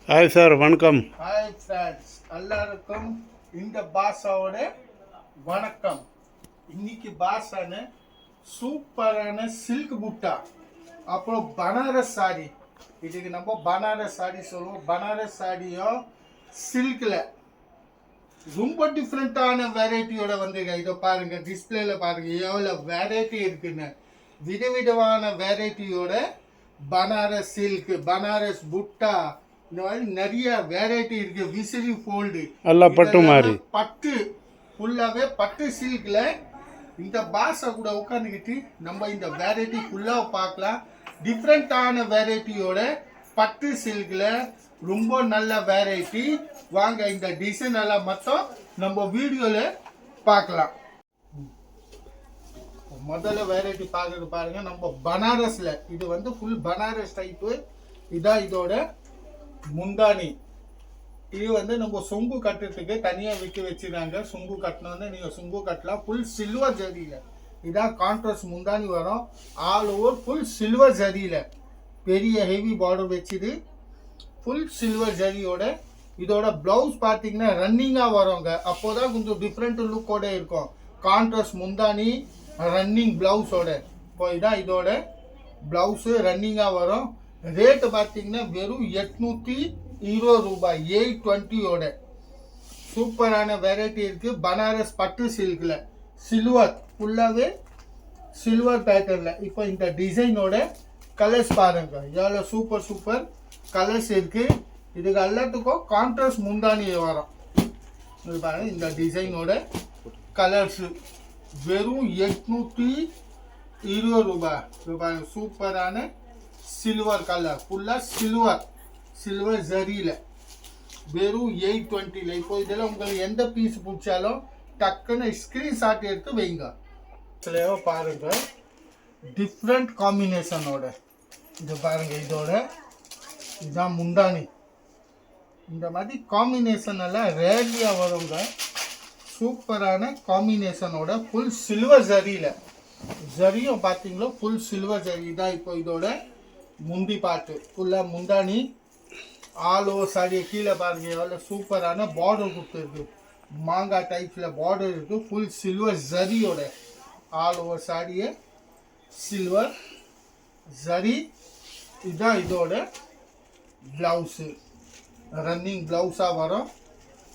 Hi sir, வணக்கம். Hi friends, எல்லாருக்கும் இந்த பாஷாவோட வணக்கம். இன்னைக்கு பாஷான்னு சூப்பரான சில்க் புட்டா, அப்புறம் பனாரஸ் சாரி. இதுக்கு நம்ம பனாரஸ் சாரி சொல்லுவோம். பனாரஸ் சாரியும் சில்கில் ரொம்ப டிஃப்ரெண்ட்டான வெரைட்டியோட வந்துங்க. இதை பாருங்க, டிஸ்பிளேல பாருங்க எவ்வளோ வெரைட்டி இருக்குன்னு. விதவிதமான வெரைட்டியோட பனாரஸ் சில்க், பனாரஸ் புட்டா, இந்த மாதிரி நிறைய வெரைட்டி இருக்கு. விசிறி ஃபோல்டு எல்லாம் பட்டு மாதிரி, பட்டு ஃபுல்லாவே பட்டு சில்க்ல. இந்த பாஷா கூட உட்காந்துக்கிட்டு நம்ம இந்த வெரைட்டி ஃபுல்லா பார்க்கலாம். டிஃப்ரெண்டான வெரைட்டியோட பட்டு சில்க்ல ரொம்ப நல்ல வெரைட்டி. வாங்க இந்த டிசைன் எல்லாம் மட்டும் நம்ம வீடியோல பார்க்கலாம். முதல்ல வெரைட்டி பார்க்கறது பாருங்க, நம்ம பனாரஸ்ல. இது வந்து ஃபுல் பனாரஸ் டைப்பு. இதான் இதோட முந்தானி. இது வந்து நம்ம சொங்கு கட்டுறதுக்கு தனியாக விட்டு வச்சுருக்காங்க. சொங்கு கட்டினோன்னு நீங்கள் சொங்கு கட்டலாம். ஃபுல் சில்வர் ஜரியில் இதான் கான்ட்ராஸ்ட் முந்தானி வரும். ஆல் ஓவர் ஃபுல் சில்வர் ஜரியில் பெரிய ஹெவி பார்டர் வச்சுது. ஃபுல் சில்வர் ஜரியோட இதோட ப்ளவுஸ் பார்த்தீங்கன்னா ரன்னிங்காக வருங்க. அப்போ தான் கொஞ்சம் டிஃப்ரெண்ட் லுக்கோட இருக்கும். கான்ட்ராஸ்ட் முந்தானி, ரன்னிங் ப்ளவுஸோட. இப்போ இதான் இதோட ப்ளவுஸு ரன்னிங்காக வரும். ரேட்டு பார்த்தீங்கன்னா வெறும் 820 ரூபாய், 820யோட சூப்பரான வெரைட்டி இருக்கு. பனாரஸ் பட்டு சில்கில் சில்வர், ஃபுல்லாகவே சில்வர் பேட்டர்ல. இப்போ இந்த டிசைனோட கலர்ஸ் பாருங்க, எவ்வளோ சூப்பர் சூப்பர் கலர்ஸ் இருக்கு. இதுக்கு எல்லாத்துக்கும் கான்ட்ராஸ்ட் முந்தானி வரும். இது பாருங்க, இந்த டிசைனோட கலர்ஸ் வெறும் 820 ரூபாய். இது பாருங்க, சூப்பரான சில்வர் கலர், ஃபுல்லாக சில்வர் ஜரியில் வெறும் 820ல. இப்போ இதெல்லாம் உங்களுக்கு எந்த பீஸ் பிடிச்சாலும் டக்குன்னு ஸ்க்ரீன்ஷாட் எடுத்து வைங்க. பாருங்க, டிஃப்ரெண்ட் காம்பினேஷனோட இது பாருங்க. இதோட இதுதான் முந்தானி. இந்த மாதிரி காம்பினேஷன் எல்லாம் ரேர்லியாக வருங்க. சூப்பரான காம்பினேஷனோட ஃபுல் சில்வர் ஜரியில். ஜரியும் பார்த்தீங்களோ ஃபுல் சில்வர் ஜரி தான். இப்போ இதோட முந்தி பாட்டு ஃபுல்லாக முந்தானி. ஆல் ஓவர் சாரியை கீழே பாருங்க, எவ்வளோ சூப்பரான பார்டர் கொடுத்துருக்கு. மாங்காய் டைப்ஸில் பார்டர் இருக்குது. ஃபுல் சில்வர் ஜரியோட ஆல் ஓவர் சாரியை சில்வர் ஜரி. இதுதான் இதோட ப்ளவுஸு, ரன்னிங் ப்ளவுஸாக வரும்.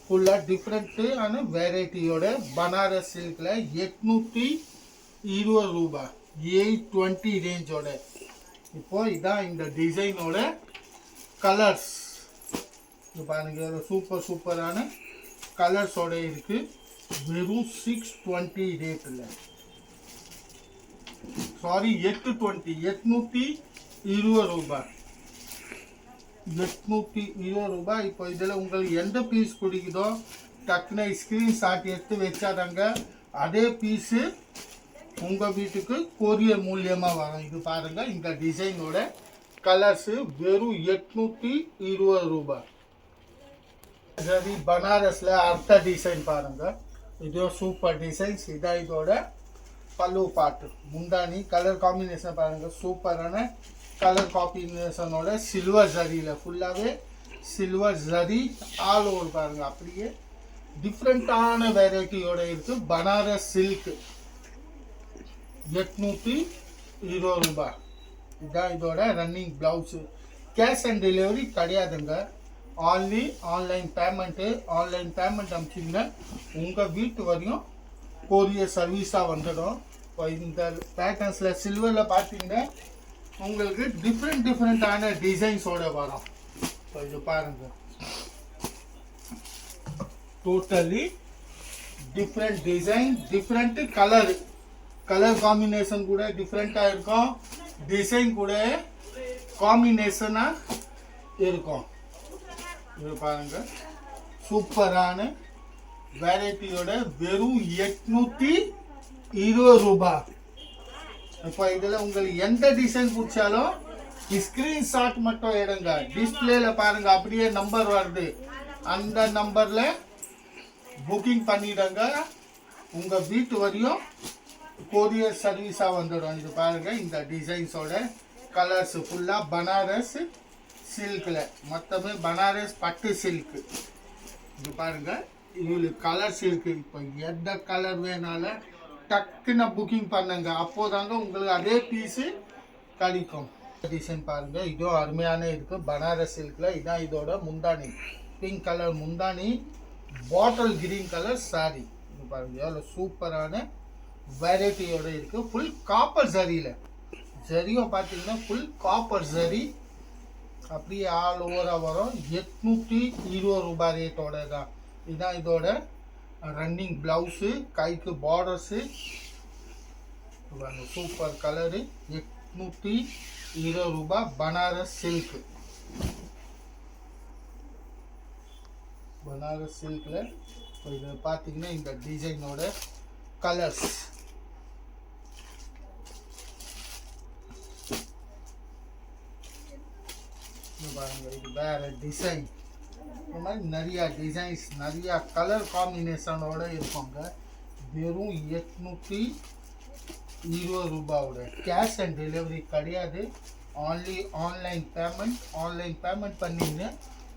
ஃபுல்லாக டிஃப்ரெண்ட்டான வெரைட்டியோட பனாரஸ் சில்கில் 820 ரூபாய், 820 ரேஞ்சோட. இப்போ இதான் இந்த டிசைனோட கலர்ஸ். இது பாருங்க, சூப்பர் சூப்பரான கலர்ஸோட இருக்கு. வெறும் 620 ரேட்டில், சாரி 820, 820 ரூபாய், 820 ரூபாய். இப்போ இதில் உங்களுக்கு எந்த பீஸ் பிடிக்குதோ டக்குன்னு ஸ்க்ரீன்ஷாட் எடுத்து வச்சாதாங்க அதே பீஸு உங்கள் வீட்டுக்கு கொரியர் மூலியமாக வரும். இது பாருங்க, இந்த டிசைனோட கலர்ஸு வெறும் 820 ரூபாய். சரி, பனாரஸில் அடுத்த டிசைன் பாருங்க. இதோ சூப்பர் டிசைன்ஸ். இதான் இதோட பல்லு பாட்டு. முந்தானி கலர் காம்பினேஷன் பாருங்க, சூப்பரான கலர் காம்பினேஷனோட சில்வர் ஜரியில் ஃபுல்லாகவே சில்வர் ஜரி ஆல் ஓவர் பாருங்க. அப்படியே டிஃப்ரெண்ட்டான வெரைட்டியோட இருக்கு. பனாரஸ் சில்க் 820 ரூபாய். இதுதான் இதோட running blouse. Cash on delivery கிடையாதுங்க. Only online payment. Online payment அனுப்பிச்சிங்கன்னா உங்கள் வீட்டு வரையும் கொரியர் சர்வீஸாக வந்துடும். இப்போ இந்த பேட்டர்ன்ஸில் சில்வரில் பார்த்தீங்கன்னா உங்களுக்கு டிஃப்ரெண்டான டிசைன்ஸோட வரும். இப்போ இது பாருங்கள், totally different design, different colour combination கூட டிஃப்ரெண்ட்டாக இருக்கும். டிசைன் கூட காம்பினேஷனாக இருக்கும். இது பாருங்க, சூப்பரான வெரைட்டியோட வெறும் 820 ரூபாய். இப்போ இதில் உங்களுக்கு எந்த டிசைன் பிடிச்சாலும் ஸ்க்ரீன்ஷாட் மட்டும் எடுங்க. டிஸ்பிளேல பாருங்க, அப்படியே நம்பர் வருது. அந்த நம்பரில் புக்கிங் பண்ணிடுங்க. உங்கள் வீட்டு வரையும் கொரியர் சர்வீஸாக வந்துடும். இது பாருங்கள், இந்த டிசைன்ஸோட கலர்ஸ் ஃபுல்லாக பனாரஸ் சில்கில் மொத்தமே பனாரஸ் பட்டு சில்க்கு. இது பாருங்க, இவங்களுக்கு கலர்ஸ் இருக்கு. இப்போ எந்த கலர் வேணாலும் டக்குன்னு புக்கிங் பண்ணுங்க, அப்போதாங்க உங்களுக்கு அதே பீஸு கிடைக்கும். டிசைன் பாருங்க, இதுவும் அருமையான இருக்கு பனாரஸ் சில்க்ல. இதான் இதோட முந்தானி, பிங்க் கலர் முந்தானி, பாட்டில் கிரீன் கலர் சாரி. இது பாருங்க எவ்வளோ சூப்பரான வெரைட்டியோட இருக்கு. ஃபுல் காப்பர் ஜரியில், ஜரியும் பார்த்தீங்கன்னா ஃபுல் காப்பர் ஜரி, அப்படியே ஆல் ஓவராக வரும். 820 ரூபாய் ரேட்டோட தான். இதுதான் இதோட ரன்னிங் ப்ளவுஸு, கைக்கு பார்டர்ஸு. சூப்பர் கலரு, 820 ரூபாய் பனாரஸ் சில்க்கு. பனாரஸ் சில்கில் இது பார்த்தீங்கன்னா இந்த டிசைனோட கலர்ஸ். பாருங்க, இது வேற டிசைன். இந்த மாதிரி நிறையா டிசைன்ஸ், நிறையா கலர் காம்பினேஷனோட இருப்பாங்க. வெறும் 820 ரூபாவோட. கேஷ் அண்ட் டெலிவரி கிடையாது, only online payment. Online payment பண்ணிங்க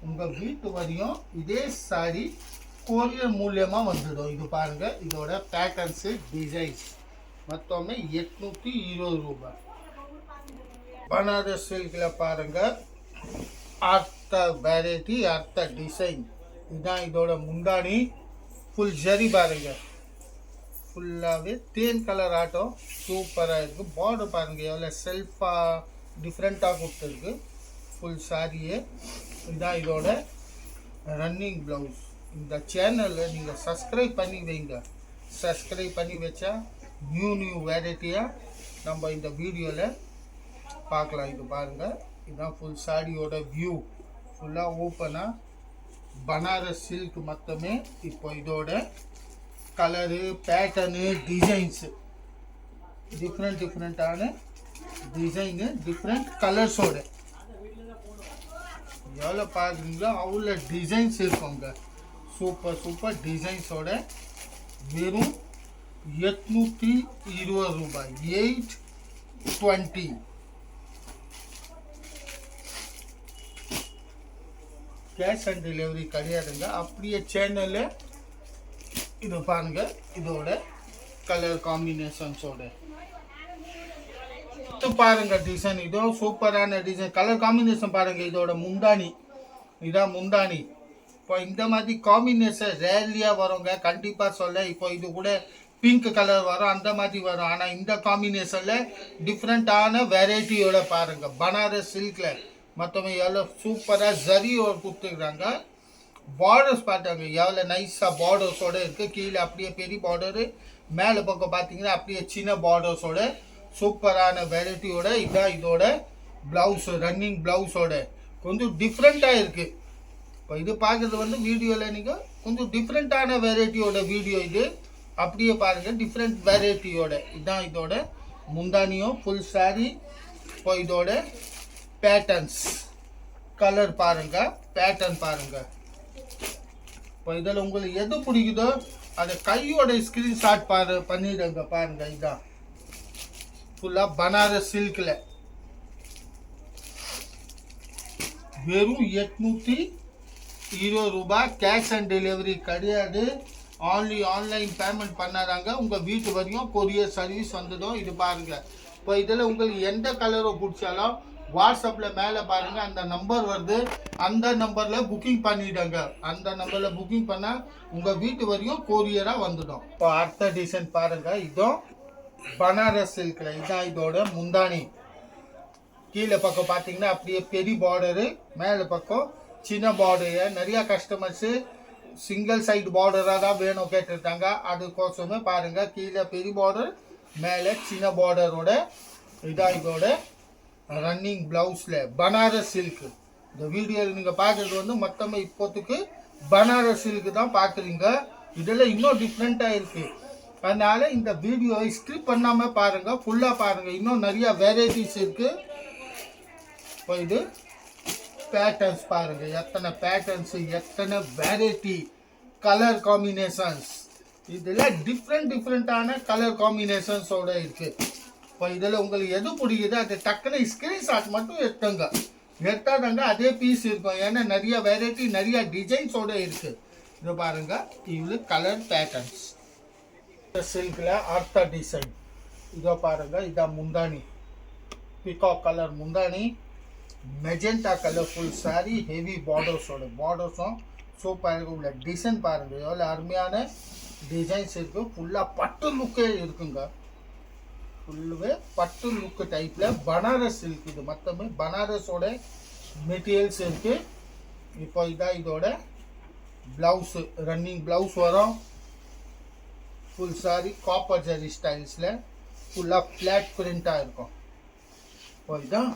உங்கள் வீட்டு வரையும் இதே சாரி கொரியர் மூலியமாக வந்துடும். இது பாருங்கள், இதோட பேட்டர்ன்ஸு டிசைன்ஸ் மொத்தமே 820 ரூபாய். பனாரஸ் சில்கில் பாருங்கள், அடுத்த வெரைட்டி, அடுத்த டிசைன். இதுதான் இதோட முந்தானி, ஃபுல் ஜரி பாருங்க, ஃபுல்லாகவே தேன் கலர் ஆட்டம் சூப்பராக இருக்குது. பார்டர் பாருங்கள் எவ்வளோ செல்ஃபாக டிஃப்ரெண்ட்டாக கொடுத்துருக்கு ஃபுல் சாரியே. இதுதான் இதோட ரன்னிங் ப்ளவுஸ். இந்த சேனலில் நீங்கள் சப்ஸ்கிரைப் பண்ணி வைங்க. சப்ஸ்கிரைப் பண்ணி வச்சா நியூ வெரைட்டியாக நம்ம இந்த வீடியோவில் பார்க்கலாம். இது பாருங்கள், இதுதான் ஃபுல் சாரியோட வியூ. ஃபுல்லாக ஓப்பனாக பனாரஸ் சில்க் மொத்தமே. இப்போ இதோட கலரு, பேட்டர்னு, டிசைன்ஸு, டிஃப்ரெண்ட்டான டிசைனு, டிஃப்ரெண்ட் கலர்ஸோட. எவ்வளோ பார்க்குறீங்களோ அவ்வளோ டிசைன்ஸ் இருக்குங்க. சூப்பர் டிசைன்ஸோட. வெறும் 820 ரூபாய், 820. கேஷ் அண்ட் டெலிவரி கிடையாதுங்க. அப்படியே சேனலில் இது பாருங்க, இதோட கலர் காம்பினேஷன்ஸோட பாருங்க டிசைன். இதுவும் சூப்பரான டிசைன், கலர் காம்பினேஷன் பாருங்க. இதோட முந்தானி, இதான் முந்தானி. இப்போ இந்த மாதிரி காம்பினேஷன் ரேர்லியாக வருங்க, கண்டிப்பாக சொல்ல. இப்போ இது கூட பிங்க் கலர் வரும், அந்த மாதிரி வரும். ஆனால் இந்த காம்பினேஷனில் டிஃப்ரெண்ட்டான வெரைட்டியோட பாருங்க. பனாரஸ் சில்கில் மற்றவங்க எவ்வளோ சூப்பராக ஜரியோட கொடுத்துருக்குறாங்க. பார்டர்ஸ் பார்த்தாங்க எவ்வளோ நைஸாக பார்டர்ஸோடு இருக்குது. கீழே அப்படியே பெரிய பார்டரு, மேலே பக்கம் பார்த்தீங்கன்னா அப்படியே சின்ன பார்டர்ஸோட சூப்பரான வெரைட்டியோட. இதான் இதோட ப்ளவுஸு, ரன்னிங் ப்ளவுஸோட கொஞ்சம் டிஃப்ரெண்ட்டாக இருக்குது. இப்போ இது பார்க்குறது வந்து வீடியோவில் நீங்கள் கொஞ்சம் டிஃப்ரெண்ட்டான வெரைட்டியோட வீடியோ இது. அப்படியே பாருங்கள் டிஃப்ரெண்ட் வெரைட்டியோட. இதுதான் இதோட முந்தானியும் ஃபுல் சாரி. இப்போ இதோட பேட்டர்ன்ஸ், கலர் பாருங்க, பேட்டர்ன் பாருங்க. இப்போ இதில் உங்களுக்கு எது பிடிக்குதோ அதை கையோட ஸ்க்ரீன்ஷாட் பண்ணிடுங்க. பாருங்க, இதுதான் ஃபுல்லாக பனாரஸ் சில்கில். வெறும் 820 ரூபாய். கேஷ் அண்ட் டெலிவரி கிடையாது, ஆன்லி ஆன்லைன் பேமெண்ட் பண்ணாதாங்க உங்கள் வீட்டு வரையும் கொரியர் சர்வீஸ் வந்துடும். இது பாருங்கள். இப்போ இதில் உங்களுக்கு எந்த கலரோ பிடிச்சாலும் வாட்ஸ்அப்பில் மேலே பாருங்கள் அந்த நம்பர் வருது, அந்த நம்பரில் புக்கிங் பண்ணிவிடுங்க. அந்த நம்பரில் புக்கிங் பண்ணால் உங்கள் வீட்டு வரையும் கொரியராக வந்துடும். இப்போ அடுத்த டிசைன் பாருங்கள், இதுவும் பனாரஸ் சில்கில். இதுதான் இதோட முந்தானி. கீழே பக்கம் பார்த்தீங்கன்னா அப்படியே பெரிய பார்டரு, மேலே பக்கம் சின்ன பார்டரு. நிறையா கஸ்டமர்ஸு சிங்கிள் சைடு பார்டராக தான் வேணும் கேட்டிருக்காங்க. அதுக்கோசமே பாருங்கள், கீழே பெரிய பார்டர், மேலே சின்ன பார்டரோட. இதான் இதோட ரன்னிங் ப்ளவுஸில் பனாரஸ் சில்க்கு. இந்த வீடியோவில் நீங்கள் பார்க்குறது வந்து மொத்தமாக இப்போத்துக்கு பனாரஸ் சில்க்கு தான் பார்க்குறீங்க. இதில் இன்னும் டிஃப்ரெண்ட்டாக இருக்குது. அதனால் இந்த வீடியோவை ஸ்கிப் பண்ணாமல் பாருங்கள், ஃபுல்லாக பாருங்கள். இன்னும் நிறையா வெரைட்டிஸ் இருக்குது. இப்போ இது பேட்டர்ன்ஸ் பாருங்கள், எத்தனை பேட்டர்ன்ஸு, எத்தனை வெரைட்டி கலர் காம்பினேஷன்ஸ். இதில் டிஃப்ரெண்ட்டான கலர் காம்பினேஷன்ஸோடு இருக்குது. இப்போ இதில் உங்களுக்கு எது பிடிக்குதோ அது டக்குன்னு ஸ்க்ரீன்ஷாட் மட்டும் எடுத்துங்க. எடுத்தாதாங்க அதே பீஸ் இருக்கும். ஏன்னா நிறைய வெரைட்டி நிறைய டிசைன்ஸோட இருக்கு. இது பாருங்க, இது கலர் பேட்டர்ன்ஸ். சில்க்ல ஆர்த்தா டிசைன். இதோ பாருங்க, இதான் முந்தானி. பிகாக் கலர் முந்தானி, magenta colour full sari, heavy பார்டர்ஸோட. பார்டர்ஸும் சூப்பராக உள்ள டிசைன் பாருங்க, எவ்வளோ அருமையான டிசைன்ஸ் இருக்கு. ஃபுல்லாக பட்டு லுக்கே இருக்குங்க. ஃபுல்லுவே பட்டு லுக்கு டைப்பில் பனாரஸ் சில்க். இது மொத்தமே பனாரஸோட மெட்டீரியல்ஸ் இருக்கு. இப்போ இதான் இதோட ப்ளவுஸு, ரன்னிங் ப்ளவுஸ் வரும். ஃபுல் சாரி காப்பர் ஜரி ஸ்டைல்ஸில் ஃபுல்லாக ஃப்ளாட் பிரிண்ட்டாக இருக்கும். இப்போ இதான்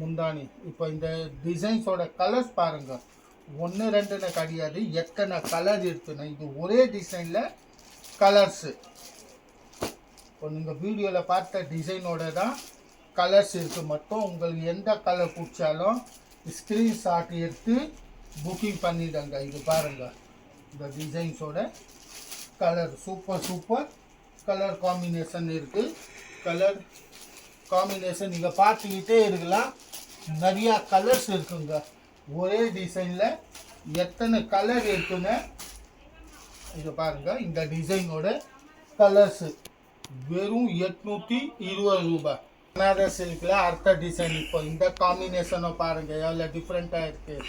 முந்தானி. இப்போ இந்த டிசைன்ஸோட கலர்ஸ் பாருங்கள், 1 2 கிடையாது, எத்தனை கலர் இருக்குன்னு. இது ஒரே டிசைனில் கலர்ஸு. இப்போ நீங்கள் வீடியோவில் பார்த்த டிசைனோட தான் கலர்ஸ் இருக்குது. மட்டும் உங்களுக்கு எந்த கலர் பிடிச்சாலும் ஸ்க்ரீன்ஷாட் எடுத்து புக்கிங் பண்ணிடுங்க. இது பாருங்கள், இந்த டிசைன்ஸோட கலர் சூப்பர் கலர் காம்பினேஷன் இருக்குது. கலர் காம்பினேஷன் நீங்கள் பார்த்துக்கிட்டே இருக்கலாம். நிறையா கலர்ஸ் இருக்குங்க. ஒரே டிசைனில் எத்தனை கலர் இருக்குன்னு இது பாருங்கள். இந்த டிசைனோட கலர்ஸு வெறும் 820 ரூபாய். பனாரஸ் சில்கில் அடுத்த டிசைன். இப்போ இந்த காம்பினேஷனை பாருங்கள், எவ்வளோ டிஃப்ரெண்ட்டாக இருக்குது.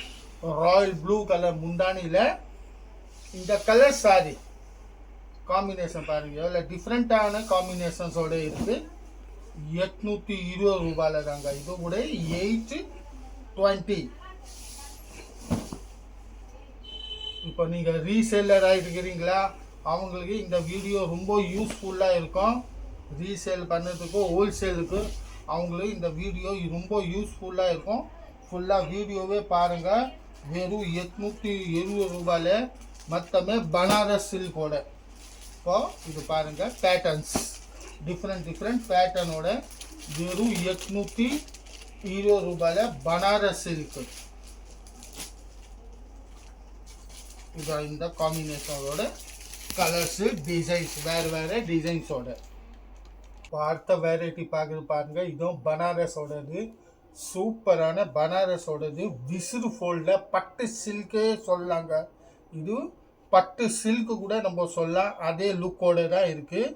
ராயல் ப்ளூ கலர் முந்தானியில் இந்த கலர் சாரி காம்பினேஷன் பாருங்கள், எவ்வளோ டிஃப்ரெண்ட்டான காம்பினேஷன்ஸோடு இருக்குது. 820 ரூபாயில் தாங்க. இது கூட 820. இப்போ நீங்கள் ரீசேலராக இருக்கிறீங்களா, அவங்களுக்கு இந்த வீடியோ ரொம்ப யூஸ்ஃபுல்லாக இருக்கும். ரீசேல் பண்ணுறதுக்கு ஹோல்சேலுக்கு அவங்களுக்கு இந்த வீடியோ ரொம்ப யூஸ்ஃபுல்லாக இருக்கும். ஃபுல்லாக வீடியோவே பாருங்கள். வெறும் 870 ரூபாயில் மொத்தமே பனாரஸ் சில்கோட. இப்போ இது பாருங்கள், பேட்டர்ன்ஸ் டிஃப்ரெண்ட் பேட்டர்னோட வெறும் 820 ரூபாயில் பனாரஸ் சில்க். இதான் இந்த காம்பினேஷனோட கலர்ஸு, டிசைன்ஸ் வேறு டிசைன்ஸோட. இப்போ அடுத்த வெரைட்டி பார்க்குறது பாருங்கள், இதுவும் பனாரஸோடது. சூப்பரான பனாரஸோடது. விசிறு ஃபோல்டில் பட்டு சில்கே சொல்லலாங்க. இது பட்டு சில்க்கு கூட நம்ம சொல்லலாம். அதே லுக்கோட தான் இருக்குது.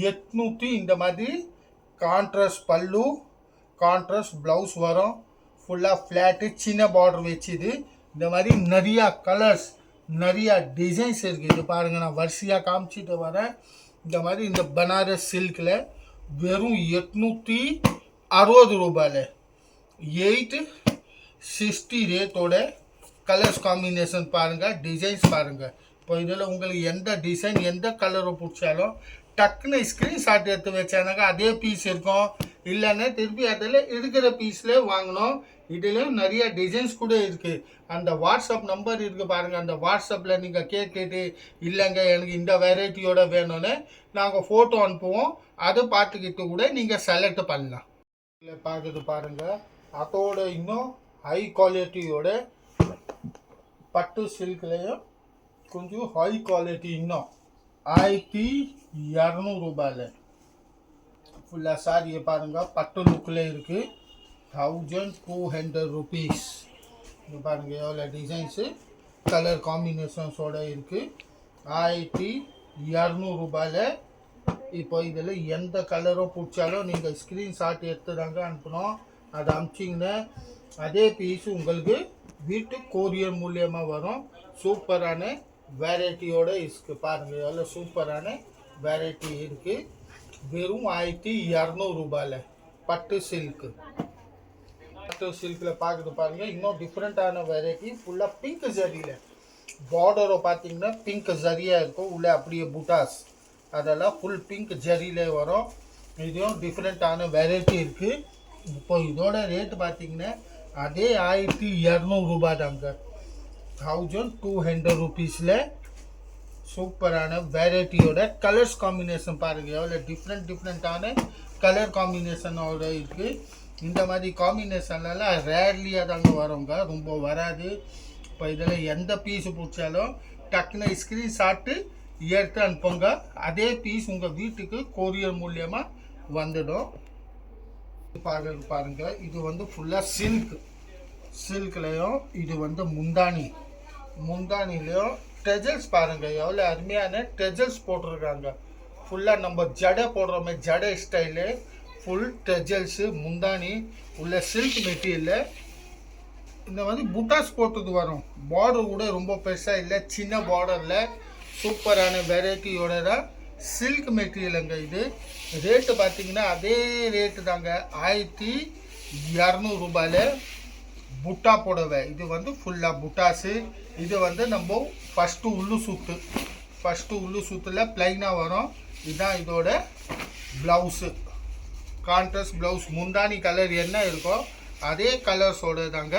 800. இந்த மாதிரி கான்ட்ராஸ்ட் பல்லு, கான்ட்ராஸ்ட் ப்ளவுஸ் வரும். ஃபுல்லாக ஃப்ளாட்டு, சின்ன பார்டர் வச்சுது. இந்த மாதிரி நிறையா கலர்ஸ், நிறையா டிசைன்ஸ் இருக்குது. இது பாருங்கள், நான் வரிசையாக காமிச்சிட்டு வரேன். இந்த மாதிரி இந்த பனாரஸ் சில்கில் வெறும் 860 ரூபாயில் 860 ரேட்டோட கலர்ஸ் காம்பினேஷன் பாருங்கள், டிசைன்ஸ் பாருங்கள். இப்போ இதில் உங்களுக்கு எந்த டிசைன் எந்த கலரை பிடிச்சாலும் டக்குன்னு ஸ்க்ரீன்ஷாட் எடுத்து வச்சானாக்கா அதே பீஸ் இருக்கும். இல்லைன்னா திருப்பி அதில் இருக்கிற பீஸில் வாங்கணும். இதில் நிறைய டிசைன்ஸ் கூட இருக்குது. அந்த வாட்ஸ்அப் நம்பர் இருக்குது பாருங்கள், அந்த வாட்ஸ்அப்பில் நீங்கள் கேட்டுட்டு இல்லைங்க எனக்கு இந்த வெரைட்டியோட வேணும்னு நாங்கள் ஃபோட்டோ அனுப்புவோம். அதை பார்த்துக்கிட்டு கூட நீங்கள் செலக்ட் பண்ணலாம். இல்லை பார்க்குறது பாருங்கள், அதோட இன்னும் ஹை குவாலிட்டியோட பட்டு சில்க்லேயும் கொஞ்சம் ஹை குவாலிட்டி இன்னும் 1200 ரூபாயில் ஃபுல்லாக சாரியை பாருங்கள், பட்டு லுக்கில் இருக்குது. 1200 rupees. இது பாருங்கள், எவ்வளோ டிசைன்ஸு கலர் காம்பினேஷன்ஸோடு இருக்குது. 1200 ரூபாயில். இப்போ இதில் எந்த கலரும் பிடிச்சாலும் நீங்கள் ஸ்க்ரீன்ஷாட் எடுத்துதாங்க அனுப்பணும். அதை அனுப்பிச்சிங்கன்னா அதே பீஸ் உங்களுக்கு வீட்டு கொரியர் மூலியமாக வரும். சூப்பரான வெரைட்டியோடு இருக்குது. பாருங்கள், எவ்வளோ சூப்பரான வெரைட்டி இருக்குது. வெறும் 1200 ரூபாயில் பட்டு சில்க்கு. பட்டு சில்கில் பார்க்குறது பாருங்கள், இன்னும் டிஃப்ரெண்ட்டான வெரைட்டி. ஃபுல்லாக பிங்க் ஜரியில் பார்டரை பார்த்தீங்கன்னா பிங்க் ஜரியாக இருக்கும். உள்ளே அப்படியே புட்டாஸ் அதெல்லாம் ஃபுல் பிங்க் ஜரியிலே வரும். இதுவும் டிஃப்ரெண்ட்டான வெரைட்டி இருக்குது. இப்போ இதோட ரேட்டு பார்த்தீங்கன்னா அதே 1200 ரூபாய் தாங்க. 1200 rupeesல சூப்பரான வெரைட்டியோட கலர்ஸ் காம்பினேஷன் பாருங்கள், எவ்வளோ டிஃப்ரெண்ட்டான கலர் காம்பினேஷனோட இருக்குது. இந்த மாதிரி காம்பினேஷன்லாம் ரேர்லியாக தாங்க வருங்க, ரொம்ப வராது. இப்போ இதில் எந்த பீஸு பிடிச்சாலும் டக்குன்னு ஸ்க்ரீன்ஷாட்டு எடுத்து அனுப்புங்க. அதே பீஸ் உங்கள் வீட்டுக்கு கொரியர் மூலியமாக வந்துடும். பாருங்க இது வந்து ஃபுல்லா சில்க்லயும் இது வந்து முந்தானிலையும் டெஜல்ஸ் பாருங்க எவ்வளோ அருமையான டெஜல்ஸ் போட்டிருக்காங்க. ஃபுல்லாக நம்ம ஜடை போடுறோமே ஜடை ஸ்டைலு ஃபுல் டெஜல்ஸு முந்தானி உள்ள சில்க் மெட்டீரியலில் இந்த வந்து புட்டாஸ் போட்டது வரும். பார்டர் கூட ரொம்ப பெருசாக இல்லை, சின்ன பார்டரில் சூப்பரான வெரைட்டியோட தான் சில்க் மெட்டீரியலுங்க. இது ரேட்டு பார்த்தீங்கன்னா அதே ரேட்டு தாங்க, 1200 ரூபாயில் புட்டா புடவை. இது வந்து ஃபுல்லாக புட்டாஸு. இது வந்து நம்ம ஃபஸ்ட்டு உள்ளு சுத்தில் ப்ளைனாக வரும். இதுதான் இதோட ப்ளவுஸு, கான்ட்ராஸ்ட் ப்ளவுஸ். முந்தானி கலர் என்ன இருக்கோ அதே கலர்ஸோட தாங்க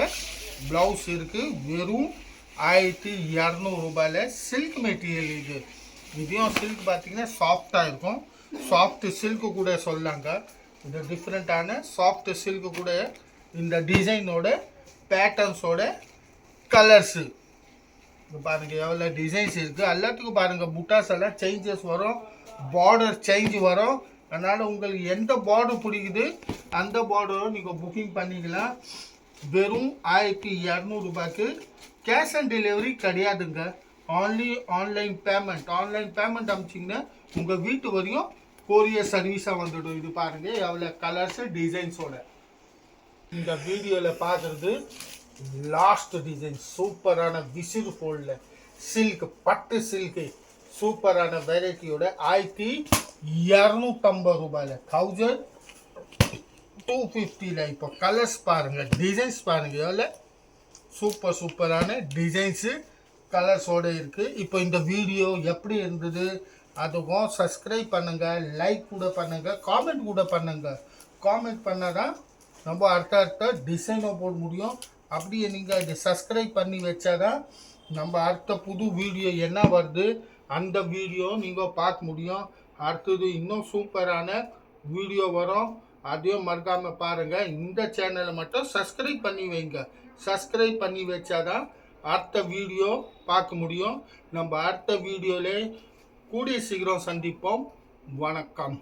ப்ளவுஸ் இருக்குது. வெறும் 1200 ரூபாயில் சில்க் மெட்டீரியல். இதையும் சில்க் பார்த்தீங்கன்னா சாஃப்டாக இருக்கும். சாஃப்ட் சில்க்கு கூட சொல்லாங்க. இது டிஃப்ரெண்ட்டான சாஃப்ட் சில்க்கு கூட இந்த டிசைனோட பேட்டர்ன்ஸோட கலர்ஸு பாருங்கள் எவ்வளோ டிசைன்ஸ் இருக்குது. எல்லாத்துக்கும் பாருங்கள் புட்டாஸ் எல்லாம் சேஞ்சஸ் வரும், பார்டர் சேஞ்ச் வரும். அதனால் உங்களுக்கு எந்த பார்டர் பிடிக்குது அந்த பார்டரும் நீங்கள் புக்கிங் பண்ணிக்கலாம். வெறும் 1200 ரூபாய்க்கு கேஷ் ஆன் டெலிவரி கிடையாதுங்க. ஆன்லி ஆன்லைன் பேமெண்ட் அனுப்பிச்சிங்கன்னா உங்கள் வீட்டு வரையும் கொரியர் சர்வீஸாக வந்துடும். இது பாருங்கள் எவ்வளோ கலர்ஸு டிசைன்ஸோட. இந்த வீடியோவில் பார்க்குறது லாஸ்ட் டிசைன் சூப்பரான விசிறு ஃபோல்டில் சில்க், பட்டு சில்க்கு சூப்பரான வெரைட்டியோட 1250 ரூபாயில் 1250. இப்போ கலர்ஸ் பாருங்கள், டிசைன்ஸ் பாருங்கள் எவ்வளோ சூப்பரான டிசைன்ஸு கலர்ஸோடு இருக்குது. இப்போ இந்த வீடியோ எப்படி இருந்தது அதுக்கும் சப்ஸ்கிரைப் பண்ணுங்கள், லைக் கூட பண்ணுங்கள், காமெண்ட் கூட பண்ணுங்கள். காமெண்ட் பண்ணால் தான் நம்ம அடுத்த டிசைனும் போட முடியும். அப்படியே நீங்கள் இதை சப்ஸ்கிரைப் பண்ணி வச்சாதான் நம்ம அடுத்த புது வீடியோ என்ன வருது அந்த வீடியோ நீங்கள் பார்க்க முடியும். அடுத்தது இன்னும் சூப்பரான வீடியோ வரும், அதையும் மறக்காமல் பாருங்கள். இந்த சேனலை மட்டும் சப்ஸ்கிரைப் பண்ணி வைங்க. சப்ஸ்கிரைப் பண்ணி வச்சாதான் அடுத்த வீடியோ பார்க்க முடியும். நம்ம அடுத்த வீடியோவில் கூடிய சீக்கிரம் சந்திப்போம். வணக்கம்.